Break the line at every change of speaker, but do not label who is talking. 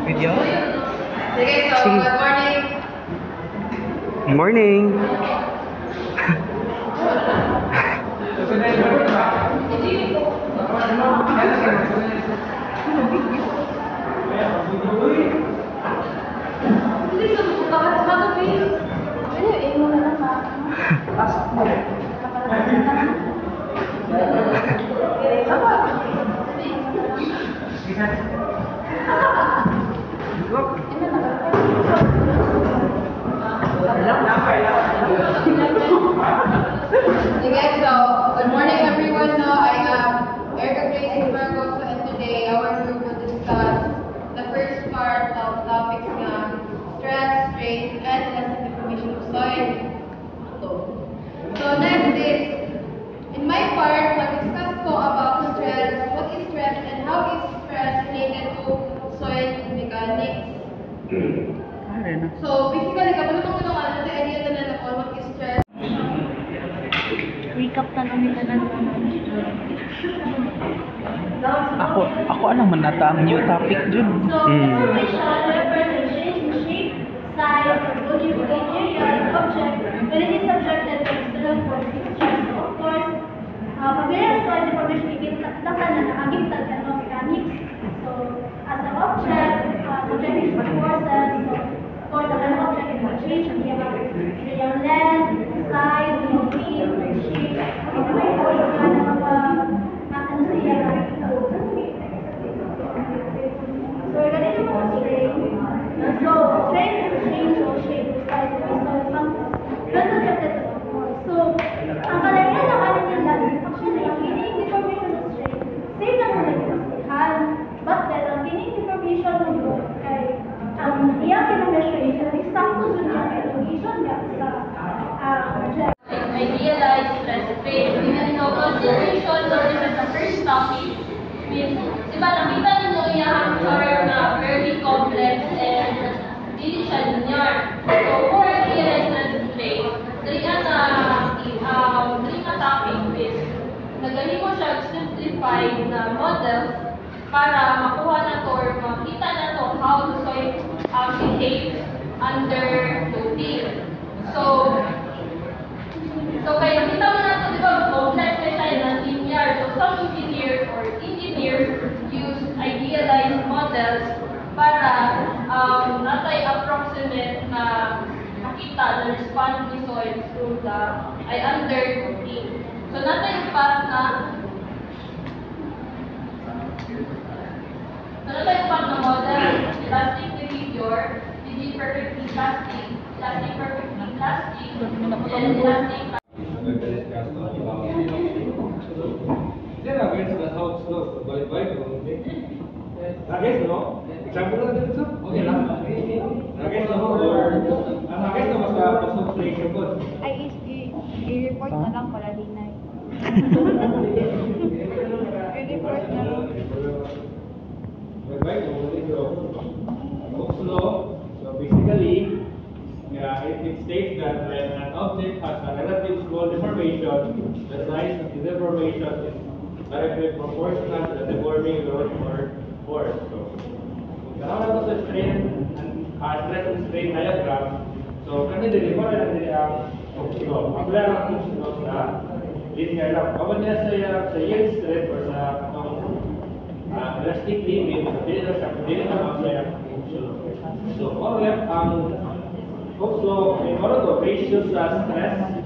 Video?
Sige, so
Sige.
good morning.
Good morning.
Okay, so good morning everyone. No, I am Erica Grace Burgos, and today our group will discuss the first part of topics na stress, strain, and testing information of soil. So next is, in my part, mag-discuss ko about stress, what is stress, and how is stress related to soil mechanics. So basically, kapag ito ko natin idea na lang ako, what is stress.
Recap na kami ka lang
Ako alam man nata ang new topic dun.
So, information refers to change in shape, size, or volume of area of object when it is subjected to external forces stress. Of course, pag-various soil information ikitakan na nakagimtag ka ng mechanics. So, as an object, subjected to forces, so, of course, ang object is change ang iyang length, size, iyang width, shape, ang may force na natin sa iyang. So we're going to do more strain. So strain is the change or shape of size of some subjected to the force. So ang kalagyan ng ano nila, actually, ang kining deformation of strain, same lang sa nagkasihan, but then ang kining deformation ng yun ay ang iyang kinameasuration is sakto dun yung elongation niya sa object.
Idealized stress strain. Even though consideration, so this is the first topic. Means, diba, nakita ninyo yung form na very complex and hindi siya linear. So, for idealized stress strain, dali na topic is, nagaling mo siya simplified na models para makuha na to or makita na to how the soil behaves under loading. So kaya kita mo na ito, di ba, complex na siya na linear. So some engineers use idealized models para natay approximate na makita the response ni soil through the under loading. So natay path na model, elastic behavior, rigid perfectly plastic, elastic perfectly plastic, and elastic.
Against the house slope, by against no? Example na dito? Okay lang. Against the whole or against the mas concentration po.
Ay, i-report na lang para dinay. I-report na lang.
Hooke's law, so basically, it states that when an object has a relative small deformation, the size of the deformation is directly proportional to the deforming load or force. So, kailangan ko sa strain and strain diagram. So, kami deliver na din ang Hooke's law. Ang lang ang Hooke's law sa linear lang. Kawan niya sa yield strength or sa elastic limit, hindi na mag-apply ang Hooke's law. So, all left ang Hooke's law, in order to ratio sa stress